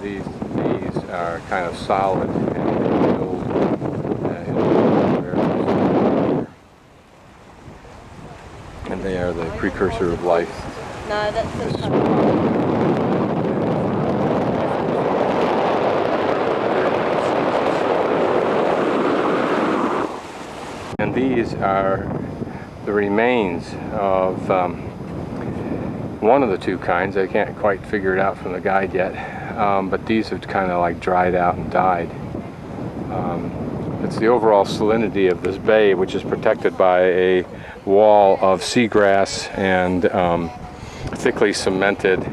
these are kind of solid and they build in areas. And they are the precursor of life. No, that's the And these are the remains of one of the two kinds. I can't quite figure it out from the guide yet, but these have kind of like dried out and died. It's the overall salinity of this bay, which is protected by a wall of seagrass and thickly cemented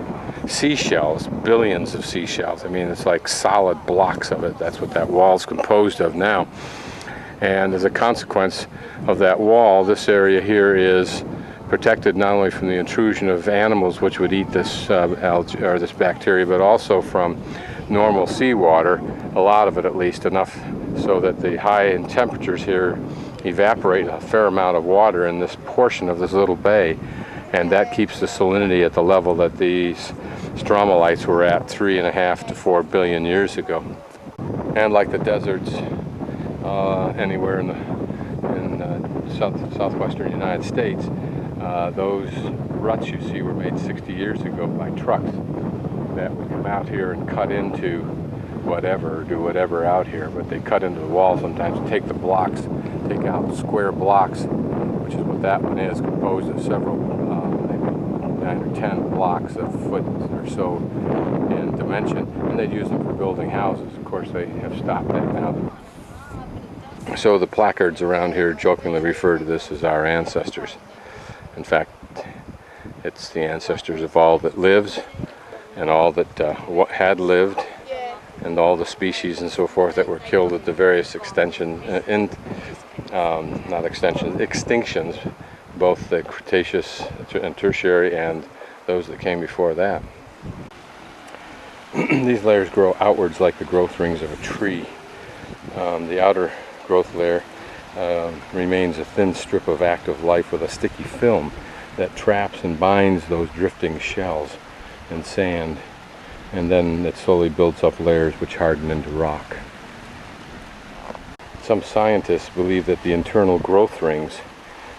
seashells, billions of seashells. I mean, it's like solid blocks of it. That's what that wall is composed of now. And as a consequence of that wall, this area here is protected not only from the intrusion of animals which would eat this algae or this bacteria, but also from normal seawater, a lot of it at least, enough so that the high temperatures here evaporate a fair amount of water in this portion of this little bay, and that keeps the salinity at the level that these strombalites were at 3.5 to 4 billion years ago. And like the deserts anywhere in the southwestern United States, those ruts you see were made 60 years ago by trucks that would come out here and cut into whatever, or do whatever out here, but they cut into the wall sometimes, take the blocks, take out square blocks, which is what that one is, composed of several, maybe 9 or 10 blocks a foot or so in dimension, and they'd use them for building houses. Of course, they have stopped that now. So the placards around here jokingly refer to this as our ancestors. In fact, it's the ancestors of all that lives and all that had lived, and all the species and so forth that were killed at the various extinctions, both the Cretaceous and Tertiary and those that came before that. These layers grow outwards like the growth rings of a tree. The outer growth layer remains a thin strip of active life with a sticky film that traps and binds those drifting shells and sand, and then it slowly builds up layers which harden into rock. Some scientists believe that the internal growth rings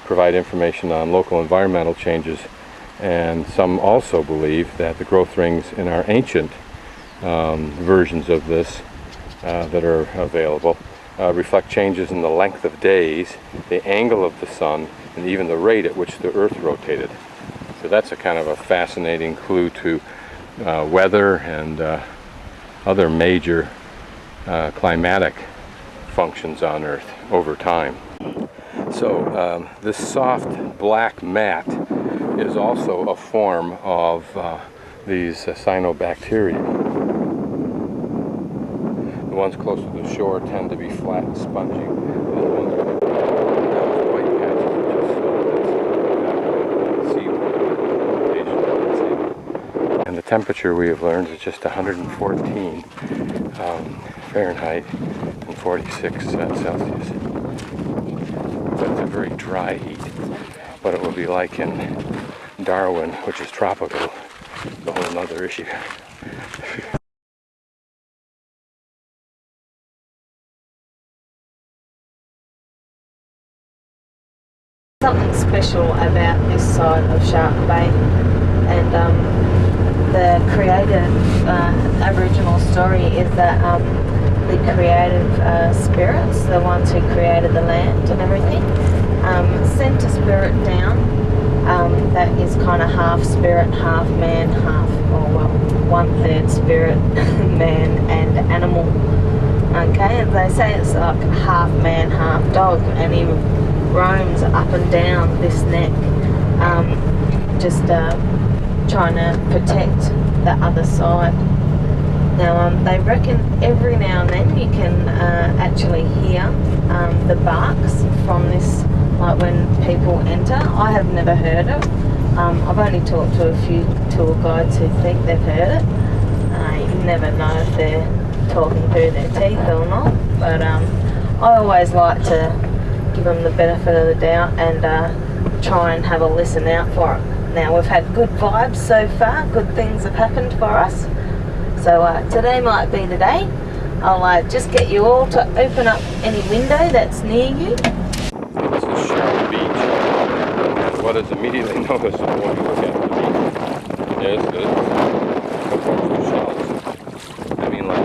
provide information on local environmental changes, and some also believe that the growth rings in our ancient versions of this that are available reflect changes in the length of days, the angle of the sun, and even the rate at which the earth rotated. So that's a kind of a fascinating clue to weather and other major climatic functions on Earth over time. So this soft black mat is also a form of these cyanobacteria. The ones closer to the shore tend to be flat and spongy. The ones with those white patches are just and the temperature, we have learned, is just 114 Fahrenheit and 46 Celsius. But it's a very dry heat. What it will be like in Darwin, which is tropical, is a whole other issue. Something special about this side of Shark Bay, and the creative Aboriginal story is that the creative spirits, the ones who created the land and everything, sent a spirit down that is kind of half spirit, half man, half, or well, 1/3 spirit, man and animal. Okay, and they say it's like half man, half dog, and he roams up and down this neck, just trying to protect the other side. Now they reckon every now and then you can actually hear the barks from this, like when people enter. I have never heard it. I've only talked to a few tour guides who think they've heard it. You never know if they're talking through their teeth or not, but I always like to give them the benefit of the doubt and try and have a listen out for it. Now we've had good vibes so far, good things have happened for us, So today might be the day. I'll just get you all to open up any window that's near you. This is Shark Beach, and what is immediately noticeable when you look at the beach is the coastal shells. I mean, like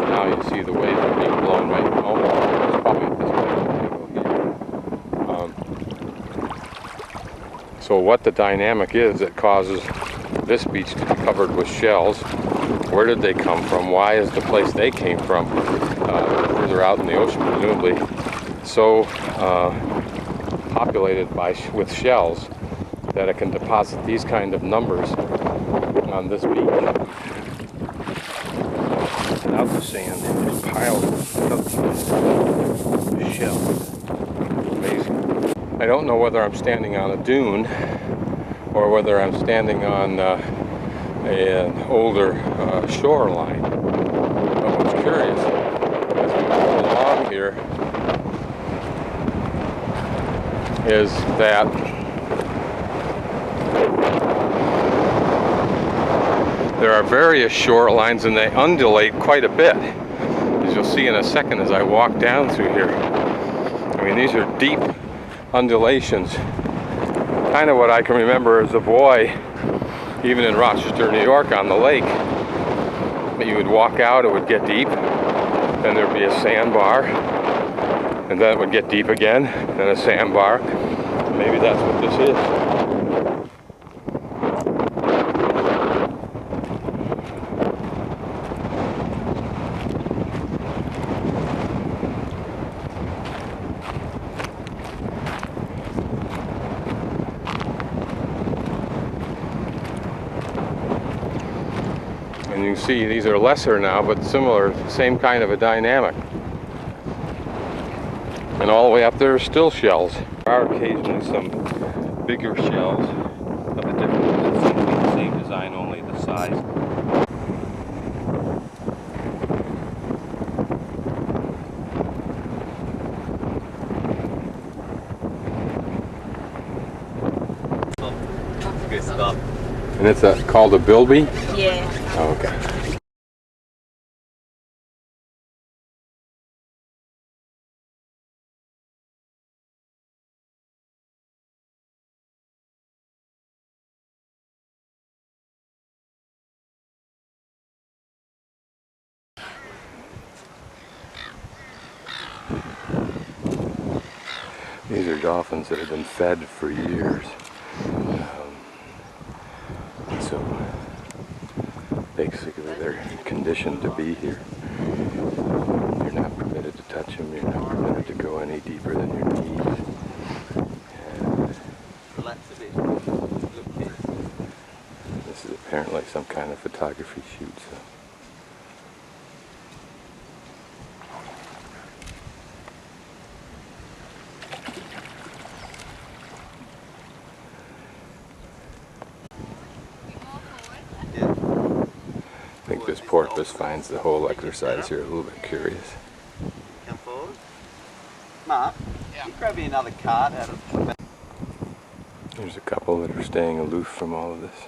now you see the waves are being blown right over. It's probably at this point here. So what the dynamic is that causes this beach to be covered with shells? Where did they come from? Why is the place they came from further out in the ocean, presumably, so populated with shells that it can deposit these kind of numbers on this beach? Without the sand, they just piled up shells. Amazing. I don't know whether I'm standing on a dune or whether I'm standing on an older shoreline. But what's curious, as we move along here, is that there are various shorelines and they undulate quite a bit, as you'll see in a second as I walk down through here. I mean, these are deep undulations, kind of what I can remember as a boy, even in Rochester, New York, on the lake. You would walk out, it would get deep, then there'd be a sandbar, and then it would get deep again, then a sandbar. Maybe that's what this is. And you can see these are lesser now, but similar, same kind of a dynamic. And all the way up there are still shells. There are occasionally some bigger shells of a different, same design, only the size. Good stuff. And it's called a bilby? Yeah. Oh, okay. These are dolphins that have been fed for years. So basically they're conditioned to be here. You're not permitted to touch them, you're not permitted to go any deeper than your knees. Relax a bit. Look here. This is apparently some kind of photography shoot. So. I think this porpoise finds the whole exercise here a little bit curious. Come forward. Mark, you grab me another card out of... There's a couple that are staying aloof from all of this.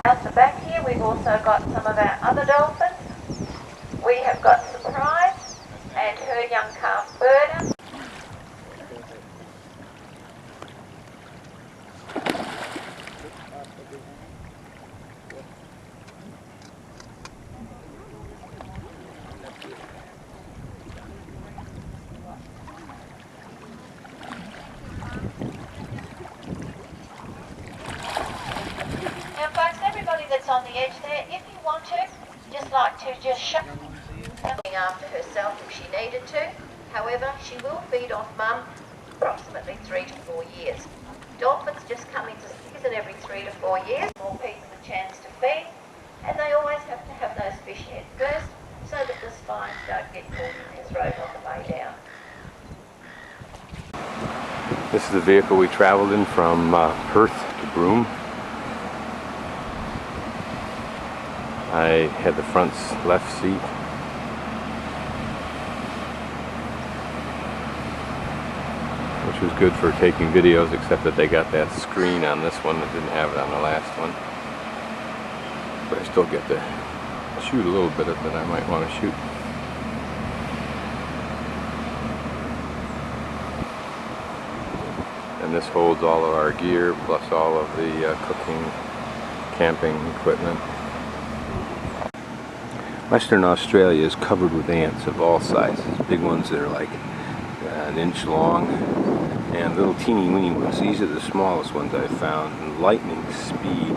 Out the back here we've also got some of our other dolphins. We have got Surprise and her young calf Burden. That's on the edge there. If you want to, just like to just shut after herself if she needed to. However, she will feed off mum approximately 3 to 4 years. Dolphins just come into visit every 3 to 4 years, more people a chance to feed, and they always have to have those fish head first so that the spines don't get caught in their throat on the way down. This is the vehicle we traveled in from Perth to Broome. I had the front left seat. Which was good for taking videos, except that they got that screen on this one that didn't have it on the last one. But I still get to shoot a little bit of that I might want to shoot. And this holds all of our gear, plus all of the cooking, camping equipment. Western Australia is covered with ants of all sizes. Big ones that are like an inch long, and little teeny weeny ones. These are the smallest ones I've found. And lightning speed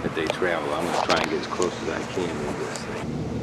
that they travel. I'm going to try and get as close as I can with this thing.